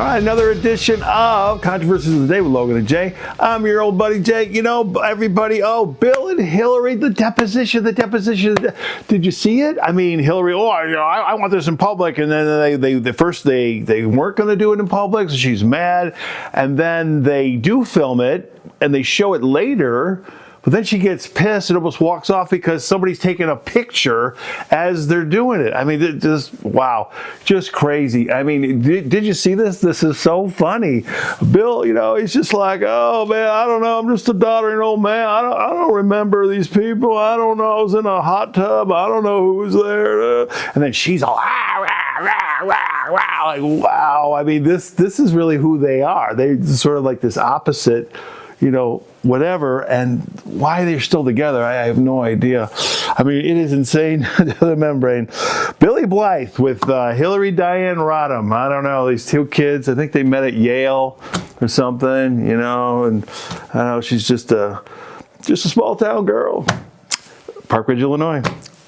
right, another edition of Controversies of the Day with Logan and Jay. I'm your old buddy Jay. You know, everybody, Bill and Hillary, the deposition. Did you see it? I mean, Hillary, I want this in public. And then they weren't going to do it in public, so she's mad. And then they do film it, and they show it later. But then she gets pissed and almost walks off because somebody's taking a picture as they're doing it. I mean, wow, just crazy. I mean, did you see this? This is so funny. Bill, he's just like, oh man, I don't know. I'm just a doddering old man. I don't remember these people. I don't know. I was in a hot tub. I don't know who was there. And then she's all, like, wow. I mean, this is really who they are. They sort of like this opposite, whatever, and why they're still together, I have no idea. I mean, it is insane to the membrane. Billie Blythe with Hillary Diane Rodham. I don't know, these two kids, I think they met at Yale or something, and I don't know, she's just a small town girl. Park Ridge, Illinois.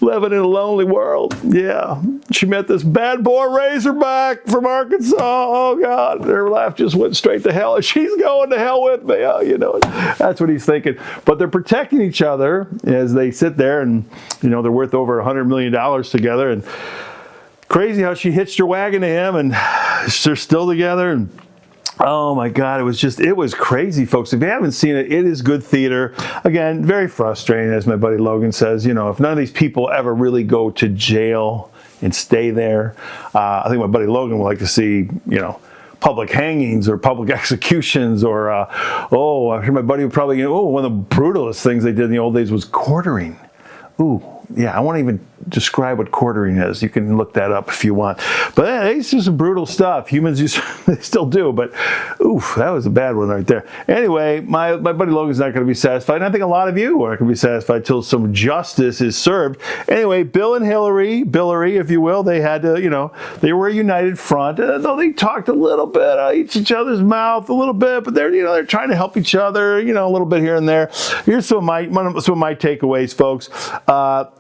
Living in a lonely world. Yeah. She met this bad boy Razorback from Arkansas. Oh, God. Her life just went straight to hell. She's going to hell with me. Oh, that's what he's thinking. But they're protecting each other as they sit there and, they're worth over $100 million together. And crazy how she hitched her wagon to him and they're still together. And oh my God, it was crazy, folks. If you haven't seen it, it is good theater. Again, very frustrating, as my buddy Logan says. If none of these people ever really go to jail and stay there, I think my buddy Logan would like to see, public hangings or public executions or, I'm sure my buddy would probably, one of the brutalest things they did in the old days was quartering. Ooh. Yeah, I won't even describe what quartering is. You can look that up if you want. But it's just some brutal stuff. Humans they still do, but oof, that was a bad one right there. Anyway, my buddy Logan's not going to be satisfied, and I think a lot of you aren't going to be satisfied till some justice is served. Anyway, Bill and Hillary, if you will, they had to, they were a united front. Though they talked a little bit, each other's mouth a little bit, but they're trying to help each other, a little bit here and there. Here's some of my takeaways, folks.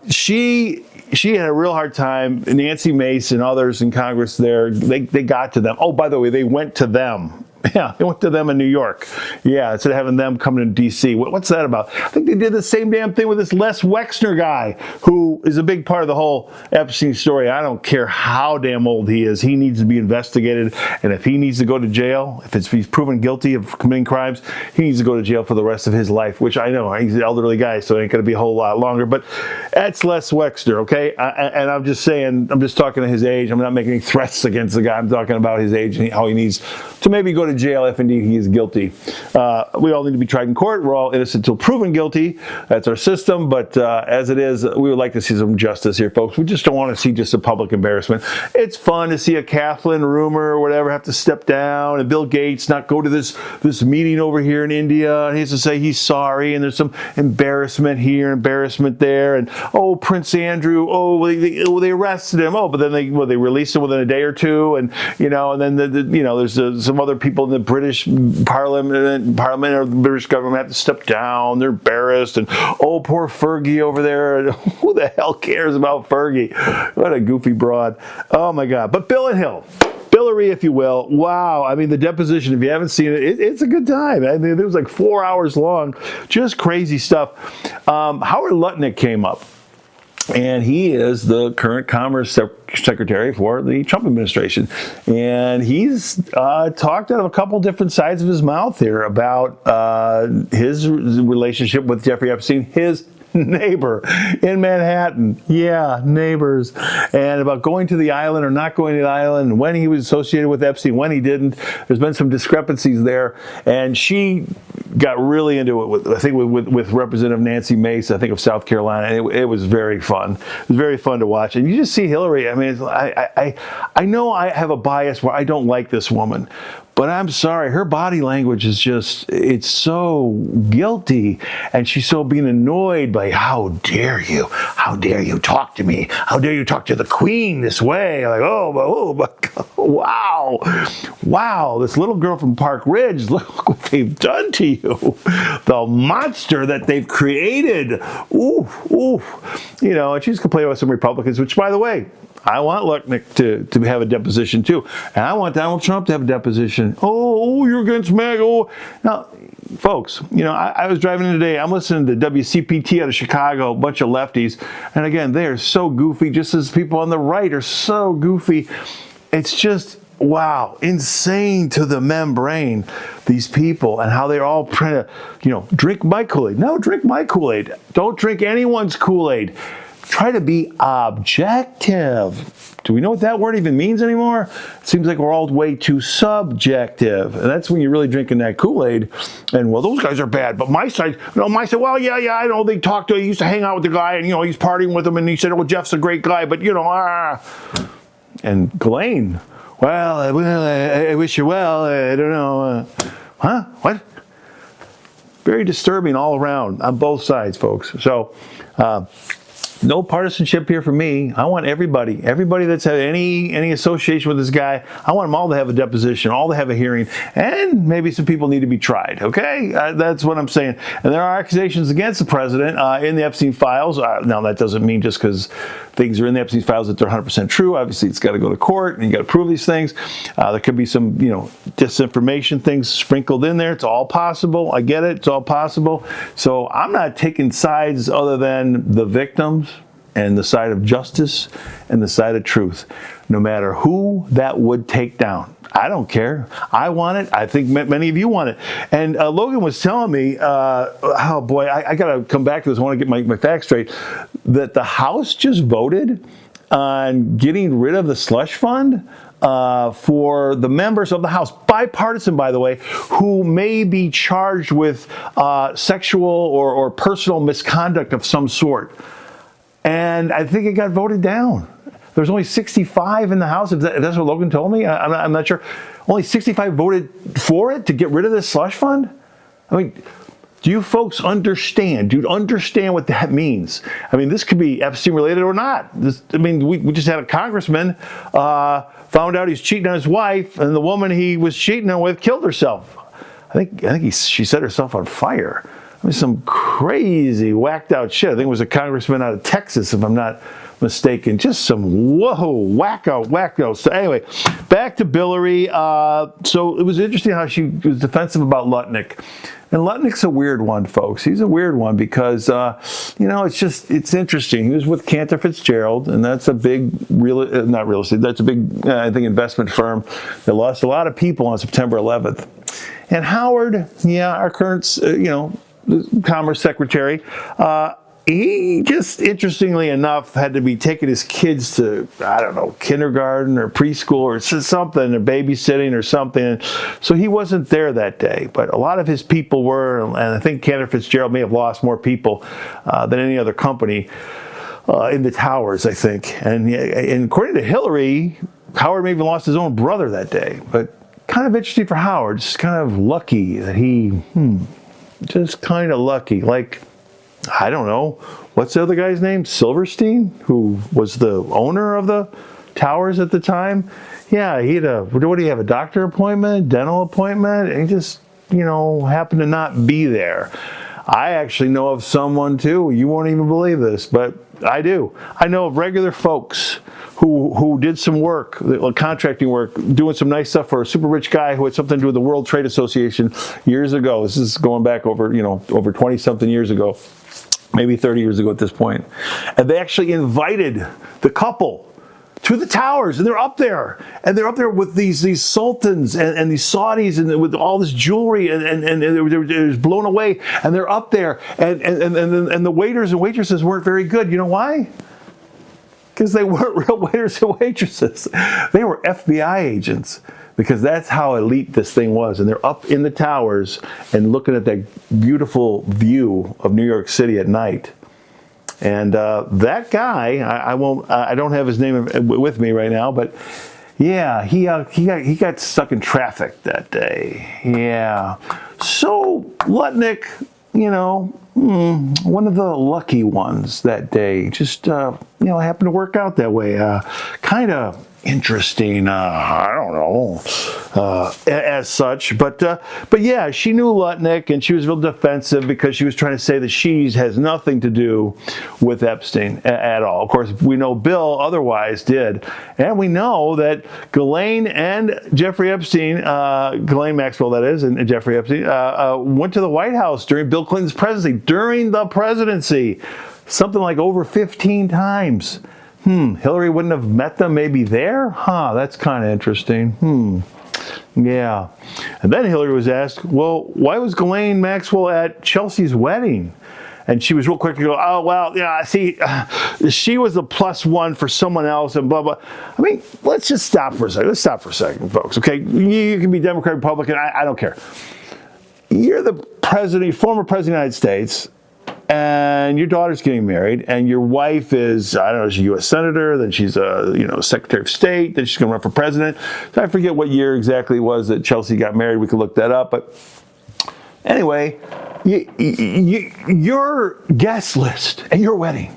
She had a real hard time. Nancy Mace and others in Congress there, they got to them. Oh, by the way, they went to them. Yeah, they went to them in New York. Yeah, instead of having them coming to D.C. What's that about? I think they did the same damn thing with this Les Wexner guy, who is a big part of the whole Epstein story. I don't care how damn old he is. He needs to be investigated. And if he needs to go to jail, if he's proven guilty of committing crimes, he needs to go to jail for the rest of his life, which I know. He's an elderly guy, so it ain't going to be a whole lot longer. But that's Les Wexner, okay? And I'm just saying, I'm just talking to his age. I'm not making any threats against the guy. I'm talking about his age and how he needs to maybe go to jail if indeed he is guilty. We all need to be tried in court. We're all innocent until proven guilty. That's our system. But as it is, we would like to see some justice here, folks. We just don't want to see just a public embarrassment. It's fun to see a Kathleen rumor or whatever have to step down and Bill Gates not go to this meeting over here in India. And he has to say he's sorry. And there's some embarrassment here, embarrassment there. And Prince Andrew, they arrested him. But then they released him within a day or two. And and then there's some other people in the British Parliament or the British government have to step down. They're embarrassed. And poor Fergie over there. Who the hell cares about Fergie? What a goofy broad. Oh my God. But Bill and Hillary, if you will. Wow. I mean, the deposition, if you haven't seen it, it's a good time. I mean, it was like 4 hours long. Just crazy stuff. Howard Lutnick came up. And he is the current Commerce Secretary for the Trump administration. And he's talked out of a couple different sides of his mouth here about his relationship with Jeffrey Epstein, his neighbor in Manhattan. Yeah, neighbors. And about going to the island or not going to the island, and when he was associated with Epstein, when he didn't. There's been some discrepancies there. And she got really into it with Representative Nancy Mace, I think of South Carolina. It was very fun. It was very fun to watch. And you just see Hillary. I mean, I know I have a bias where I don't like this woman. But I'm sorry, her body language is it's so guilty, and she's so being annoyed by, how dare you talk to me? How dare you talk to the queen this way? Like, oh my God, wow, this little girl from Park Ridge, look what they've done to you. The monster that they've created. Ooh. And she's complaining about some Republicans, which, by the way, I want Lutnick to have a deposition too. And I want Donald Trump to have a deposition. Oh, you're against MAGA. Oh. Now, folks, you know, I was driving in today. I'm listening to WCPT out of Chicago, a bunch of lefties. And again, they are so goofy, just as people on the right are so goofy. It's just, wow, insane to the membrane, these people, and how they're all trying to, you know, drink my Kool-Aid. No, drink my Kool-Aid. Don't drink anyone's Kool-Aid. Try to be objective. Do we know what that word even means anymore? It seems like we're all way too subjective. And that's when you're really drinking that Kool-Aid. And, well, those guys are bad. But my side, well, yeah, I know they talked to, he used to hang out with the guy, and, you know, he's partying with him, and he said, well, Jeff's a great guy, but, you know, And Ghislaine, well, I wish you well. I don't know. Huh? What? Very disturbing all around on both sides, folks. So, no partisanship here for me. I want everybody that's had any association with this guy, I want them all to have a deposition, all to have a hearing, and maybe some people need to be tried, okay? That's what I'm saying. And there are accusations against the president in the Epstein files. Now, that doesn't mean just because things are in the Epstein files that they're 100% true. Obviously, it's got to go to court, and you got to prove these things. There could be some, you know, disinformation things sprinkled in there. It's all possible. I get it. It's all possible. So I'm not taking sides other than the victims and the side of justice and the side of truth, no matter who that would take down. I don't care. I want it. I think many of you want it. And Logan was telling me, oh boy, I got to come back to this. I want to get my facts straight, that the House just voted on getting rid of the slush fund for the members of the House, bipartisan, by the way, who may be charged with sexual or personal misconduct of some sort. And I think it got voted down. There's only 65 in the House, if that's what Logan told me. I'm not sure. Only 65 voted for it to get rid of this slush fund? I mean, do you folks understand? Do you understand what that means? I mean, this could be Epstein related or not. We just had a congressman found out he's cheating on his wife, and the woman he was cheating on with killed herself. I think she set herself on fire. I mean, some crazy, whacked out shit. I think it was a congressman out of Texas, if I'm not mistaken. Just some wacko. So anyway, back to Billie. So it was interesting how she was defensive about Lutnick. And Lutnick's a weird one, folks. He's a weird one because, you know, it's interesting. He was with Cantor Fitzgerald, and that's a big, not real estate, that's a big, I think, investment firm that lost a lot of people on September 11th. And Howard, yeah, our current, you know, Commerce Secretary, he just, interestingly enough, had to be taking his kids to, I don't know, kindergarten or preschool or something, or babysitting or something. So he wasn't there that day. But a lot of his people were, and I think Cantor Fitzgerald may have lost more people than any other company in the towers, I think. And according to Hillary, Howard may have lost his own brother that day. But kind of interesting for Howard, just kind of lucky that he, just kind of lucky. Like, I don't know, what's the other guy's name? Silverstein, who was the owner of the towers at the time. Yeah, he had what do you have, a doctor appointment, dental appointment, and he just, you know, happened to not be there. I actually know of someone too, you won't even believe this, but I do. I know of regular folks who did some work, contracting work, doing some nice stuff for a super rich guy who had something to do with the World Trade Association years ago. This is going back over 20-something years ago, maybe 30 years ago at this point. And they actually invited the couple to the towers, and they're up there with these sultans and these Saudis, and with all this jewelry, and they were blown away, and they're up there, and the waiters and waitresses weren't very good. You know why? Because they weren't real waiters and waitresses. They were FBI agents, because that's how elite this thing was. And they're up in the towers and looking at that beautiful view of New York City at night. And that guy, I don't have his name with me right now, but yeah, he got stuck in traffic that day. Yeah. So Lutnick, you know, one of the lucky ones that day, just happened to work out that way. Kind of interesting. I don't know, as such, but yeah, she knew Lutnick, and she was real defensive because she was trying to say that she has nothing to do with Epstein at all. Of course, we know Bill otherwise did, and we know that Ghislaine and Jeffrey Epstein, Ghislaine Maxwell, that is, and Jeffrey Epstein, went to the White House during Bill Clinton's presidency. During the presidency, something like over 15 times. Hillary wouldn't have met them maybe there? That's kind of interesting. Yeah. And then Hillary was asked, well, why was Ghislaine Maxwell at Chelsea's wedding? And she was real quick to go, oh, well, yeah, see, she was a +1 for someone else and blah, blah. I mean, let's just stop for a second. Let's stop for a second, folks, okay? You can be Democrat, Republican, I don't care. You're the president, former president of the United States, and your daughter's getting married, and your wife is, I don't know, she's a U.S. senator, then she's a Secretary of State, then she's going to run for president. So I forget what year exactly it was that Chelsea got married. We could look that up. But anyway, your guest list at your wedding,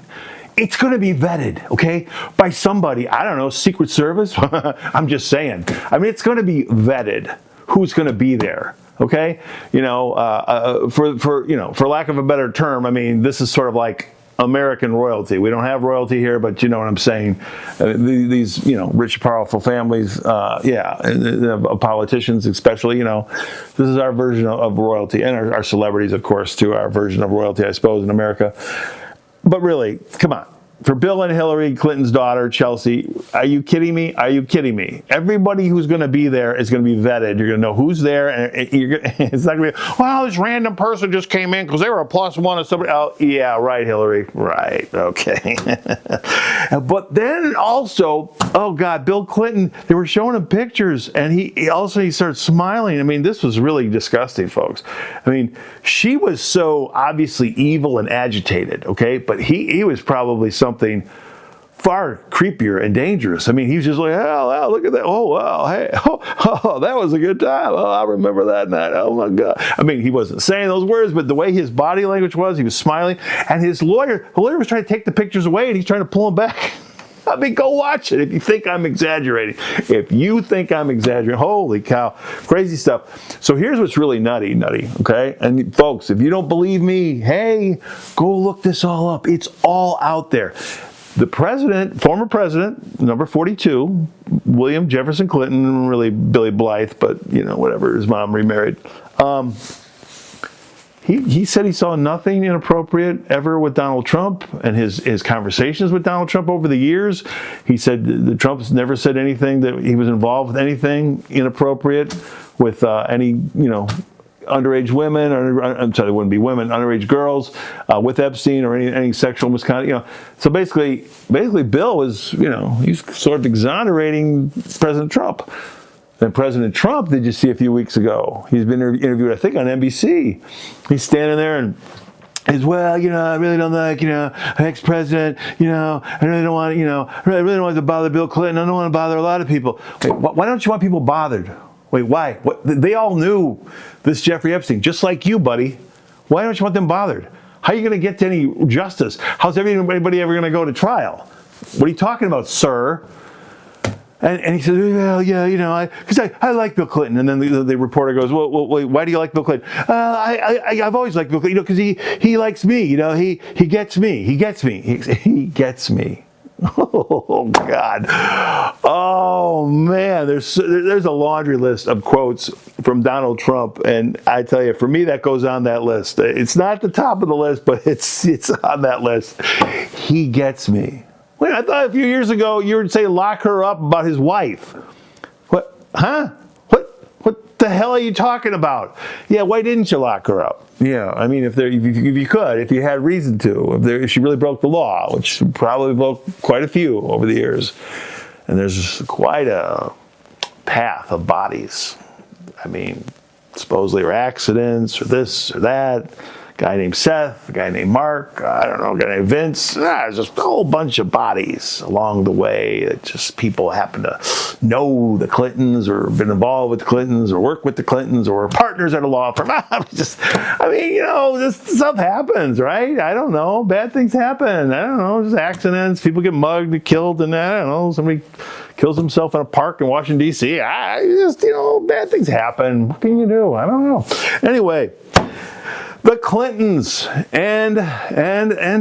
it's going to be vetted, okay, by somebody. I don't know, Secret Service? I'm just saying. I mean, it's going to be vetted. Who's going to be there? Okay, for lack of a better term, I mean, this is sort of like American royalty. We don't have royalty here, but you know what I'm saying. These rich, powerful families, politicians especially. This is our version of royalty, and our celebrities, of course, too. Our version of royalty, I suppose, in America. But really, come on. For Bill and Hillary Clinton's daughter, Chelsea, are you kidding me? Are you kidding me? Everybody who's going to be there is going to be vetted. You're going to know who's there, and it's not going to be, well, this random person just came in because they were a +1 of somebody. Oh, yeah, right, Hillary. Right, okay. But then also, oh, God, Bill Clinton, they were showing him pictures, and he started smiling. I mean, this was really disgusting, folks. I mean, she was so obviously evil and agitated, okay? But he was probably something far creepier and dangerous. I mean, he was just like, oh, look at that. Oh, wow. Hey, oh, that was a good time. Oh, I remember that night. Oh, my God. I mean, he wasn't saying those words, but the way his body language was, he was smiling. And the lawyer was trying to take the pictures away, and he's trying to pull them back. I mean, go watch it if you think I'm exaggerating. If you think I'm exaggerating, holy cow, crazy stuff. So here's what's really nutty, okay? And folks, if you don't believe me, hey, go look this all up. It's all out there. The president, former president, number 42, William Jefferson Clinton, really Billie Blythe, but whatever, his mom remarried. He said he saw nothing inappropriate ever with Donald Trump and his conversations with Donald Trump over the years. He said that Trump's never said anything that he was involved with anything inappropriate with any, underage women, or I'm sorry, it wouldn't be women, underage girls with Epstein or any sexual misconduct. So basically, Bill was, he's sort of exonerating President Trump. And President Trump, did you see a few weeks ago? He's been interviewed, I think, on NBC. He's standing there and he's, well, I really don't like, an ex-president, I really don't want, I really don't want to bother Bill Clinton. I don't want to bother a lot of people. Wait, why don't you want people bothered? Wait, why? What? They all knew this Jeffrey Epstein, just like you, buddy. Why don't you want them bothered? How are you going to get to any justice? How's anybody ever going to go to trial? What are you talking about, sir? And he says, well, yeah, because I like Bill Clinton. And then the reporter goes, well, wait, why do you like Bill Clinton? I've always liked Bill Clinton, because he likes me, he gets me, he gets me. Oh, God. Oh, man, there's a laundry list of quotes from Donald Trump, and I tell you, for me, that goes on that list. It's not the top of the list, but it's on that list. He gets me. Wait, I thought a few years ago you would say lock her up about his wife. What? Huh? What the hell are you talking about? Yeah, why didn't you lock her up? Yeah, I mean, if you could, if you had reason to, if she really broke the law, which probably broke quite a few over the years, and there's quite a path of bodies. I mean, supposedly or accidents or this or that. guy named Seth, a guy named Mark, I don't know, a guy named Vince. It's just a whole bunch of bodies along the way that just people happen to know the Clintons or been involved with the Clintons or work with the Clintons or partners at a law firm. This stuff happens, right? I don't know. Bad things happen. I don't know. Just accidents. People get mugged and killed, and I don't know. Somebody kills himself in a park in Washington, D.C. Bad things happen. What can you do? I don't know. Anyway, the Clintons and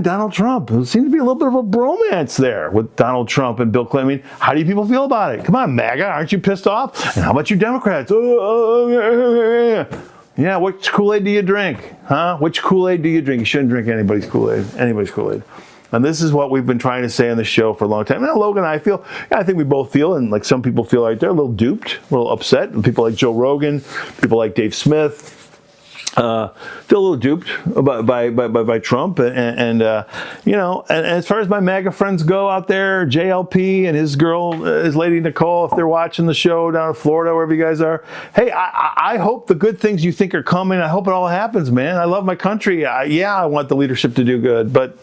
Donald Trump. There seems to be a little bit of a bromance there with Donald Trump and Bill Clinton. I mean, how do you people feel about it? Come on, MAGA, aren't you pissed off? And how about you Democrats? Yeah, which Kool-Aid do you drink? Huh? Which Kool-Aid do you drink? You shouldn't drink anybody's Kool-Aid. Anybody's Kool-Aid. And this is what we've been trying to say on the show for a long time. Now, Logan and I think we both feel, and like some people feel like they're a little duped, a little upset. People like Joe Rogan, people like Dave Smith, feel a little duped by Trump. And as far as my MAGA friends go out there, JLP and his lady Nicole, if they're watching the show down in Florida, wherever you guys are, hey, I hope the good things you think are coming, I hope it all happens, man. I love my country. I want the leadership to do good, but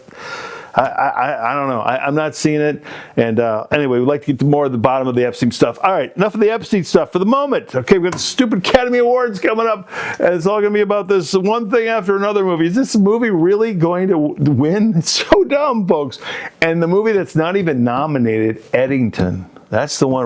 I don't know. I'm not seeing it. And anyway, we'd like to get to more of the bottom of the Epstein stuff. All right, enough of the Epstein stuff for the moment. Okay, we've got the stupid Academy Awards coming up. And it's all going to be about this one thing after another movie. Is this movie really going to win? It's so dumb, folks. And the movie that's not even nominated, Eddington. That's the one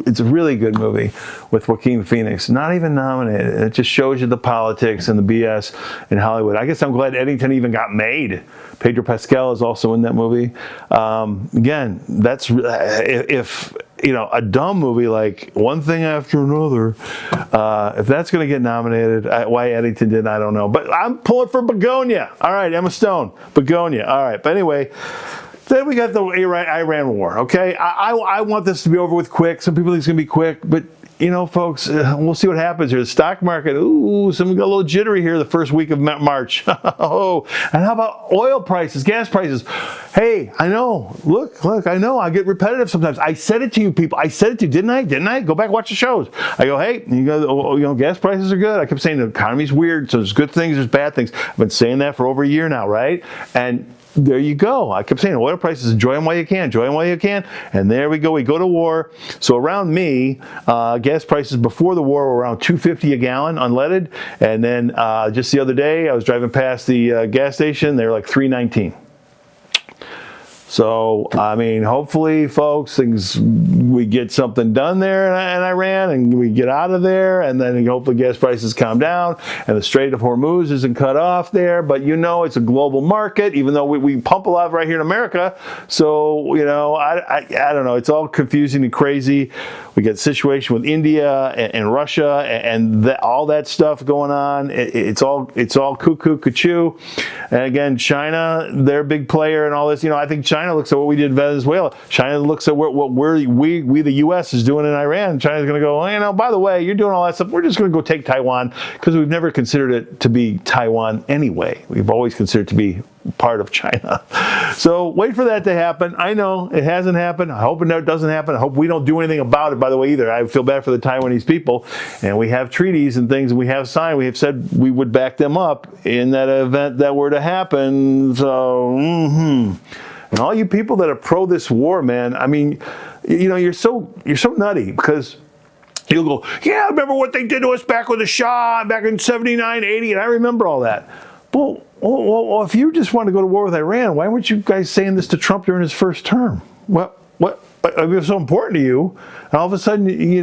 it's a really good movie with Joaquin Phoenix. Not even nominated. It just shows you the politics and the BS in Hollywood. I guess I'm glad Eddington even got made. Pedro Pascal is also in that movie. Again, that's if a dumb movie like One Thing After Another, if that's going to get nominated, why Eddington didn't, I don't know. But I'm pulling for Begonia. All right, Emma Stone, Begonia. All right, but anyway. Then we got the Iran war, okay? I want this to be over with quick. Some people think it's going to be quick, but, folks, we'll see what happens here. The stock market, some got a little jittery here the first week of March. And how about oil prices, gas prices? Hey, I know. Look, I know. I get repetitive sometimes. I said it to you people. I said it to you, didn't I? Didn't I? Go back and watch the shows. I go, hey, gas prices are good. I kept saying the economy's weird, so there's good things, there's bad things. I've been saying that for over a year now, right? And there you go. I kept saying oil prices, enjoy them while you can, enjoy them while you can. And there we go. We go to war. So around me, gas prices before the war were around $2.50 a gallon unleaded. And then just the other day, I was driving past the gas station. They were like $3.19. So, I mean, hopefully, folks, we get something done there in Iran and we get out of there, and then hopefully gas prices calm down and the Strait of Hormuz isn't cut off there. But it's a global market, even though we pump a lot right here in America. So, I don't know. It's all confusing and crazy. We get a situation with India and Russia and all that stuff going on. It's all cuckoo, cuckoo. And again, China, they're a big player and all this. I think China looks at what we did in Venezuela. China looks at what we the U.S. is doing in Iran. China's going to go, by the way, you're doing all that stuff. We're just going to go take Taiwan, because we've never considered it to be Taiwan anyway. We've always considered it to be part of China. So wait for that to happen. I know it hasn't happened. I hope it doesn't happen. I hope we don't do anything about it, by the way, either. I feel bad for the Taiwanese people. And we have treaties and things, and we have signed. We have said we would back them up in that event that were to happen. So, And all you people that are pro this war, man, I mean, you're so nutty, because you'll go, yeah, I remember what they did to us back with the Shah, back in 79, 80, and I remember all that. Well, if you just want to go to war with Iran, why weren't you guys saying this to Trump during his first term? What? I mean, it's so important to you, and all of a sudden, I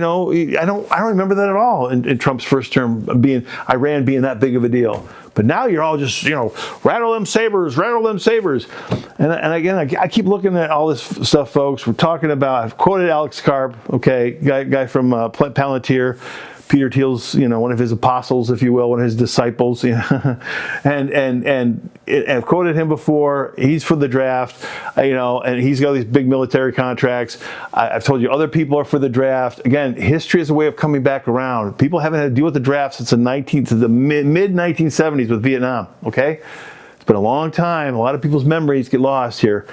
don't remember that at all in Trump's first term, Iran being that big of a deal. But now you're all just, rattle them sabers. And again, I keep looking at all this stuff, folks. We're talking about, I've quoted Alex Karp, okay, guy from Palantir, Peter Thiel's, one of his apostles, if you will, one of his disciples, and I've quoted him before. He's for the draft, and he's got these big military contracts. I've told you other people are for the draft. Again, history is a way of coming back around. People haven't had to deal with the draft since the mid 1970s with Vietnam. Okay, it's been a long time. A lot of people's memories get lost here.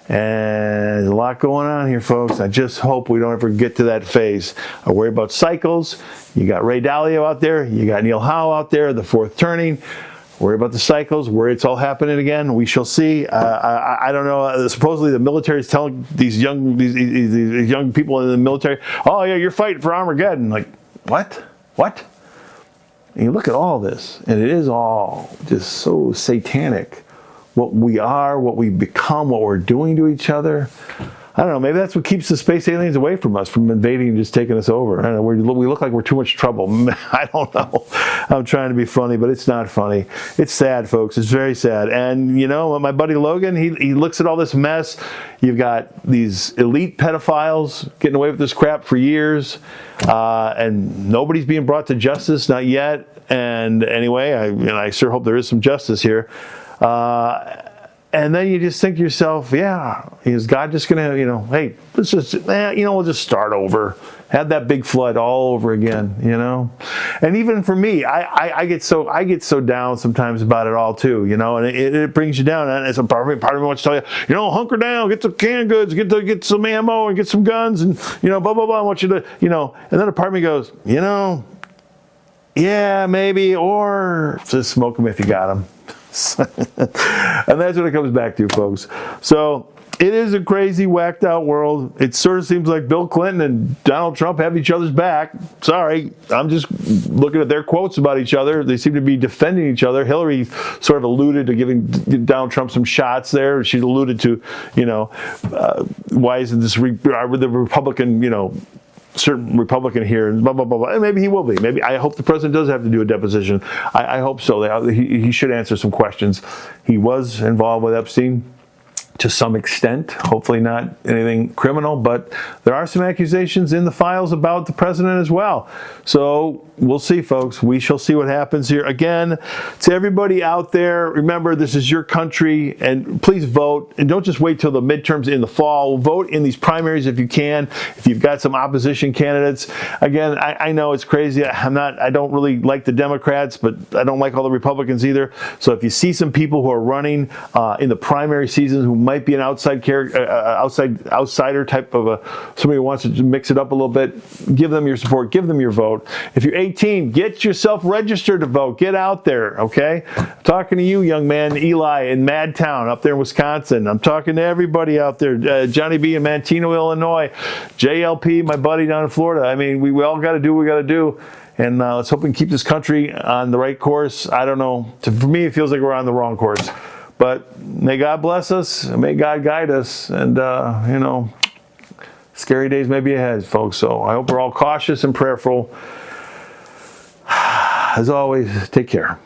And there's a lot going on here, folks. I just hope we don't ever get to that phase. I worry about cycles. You got Ray Dalio out there. You got Neil Howe out there, the fourth turning. Worry about the cycles, where it's all happening again. We shall see. I don't know. Supposedly the military is telling these young people in the military, oh yeah, you're fighting for Armageddon. Like, what? What? And you look at all this, and it is all just so satanic. What we are, what we become, what we're doing to each other. I don't know, maybe that's what keeps the space aliens away from us, from invading and just taking us over. I don't know, we look like we're too much trouble. I don't know. I'm trying to be funny, but it's not funny. It's sad, folks. It's very sad. And, you know, my buddy Logan, he looks at all this mess. You've got these elite pedophiles getting away with this crap for years, and nobody's being brought to justice, not yet. And anyway, I sure hope there is some justice here. And then you just think to yourself, yeah, is God just going to, you know, hey, let's just, we'll just start over. Have that big flood all over again, you know? And even for me, I get so down sometimes about it all too, you know, and it brings you down. And it's a part of me wants to tell you, you know, hunker down, get some canned goods, get some ammo and get some guns and, you know, blah, blah, blah. I want you to, you know, and then a part of me goes, you know, yeah, maybe, or just smoke them if you got them. And that's what it comes back to, folks. So it is a crazy, whacked out world. It sort of seems like Bill Clinton and Donald Trump have each other's back. Sorry, I'm just looking at their quotes about each other. They seem to be defending each other. Hillary sort of alluded to giving Donald Trump some shots there. She alluded to, you know, why isn't this the Republican, you know, certain Republican here, and blah, blah, blah, blah. And maybe he will be. Maybe I hope the president does have to do a deposition. I hope so. He should answer some questions. He was involved with Epstein to some extent, hopefully not anything criminal, but there are some accusations in the files about the president as well. So we'll see, folks. We shall see what happens here. Again, to everybody out there, remember, this is your country, and please vote. And don't just wait till the midterms in the fall. Vote in these primaries if you can, if you've got some opposition candidates. Again, I know it's crazy. I don't really like the Democrats, but I don't like all the Republicans either. So if you see some people who are running in the primary seasons who might be an outsider type of somebody who wants to mix it up a little bit, give them your support, give them your vote. If you're 18, get yourself registered to vote. Get out there, okay? I'm talking to you, young man, Eli in Madtown up there in Wisconsin. I'm talking to everybody out there, Johnny B in Manteno, Illinois, JLP, my buddy down in Florida. I mean, we all got to do what we got to do. And let's hope we can keep this country on the right course. I don't know. For me, it feels like we're on the wrong course. But may God bless us, and may God guide us, and, you know, scary days may be ahead, folks. So I hope we're all cautious and prayerful. As always, take care.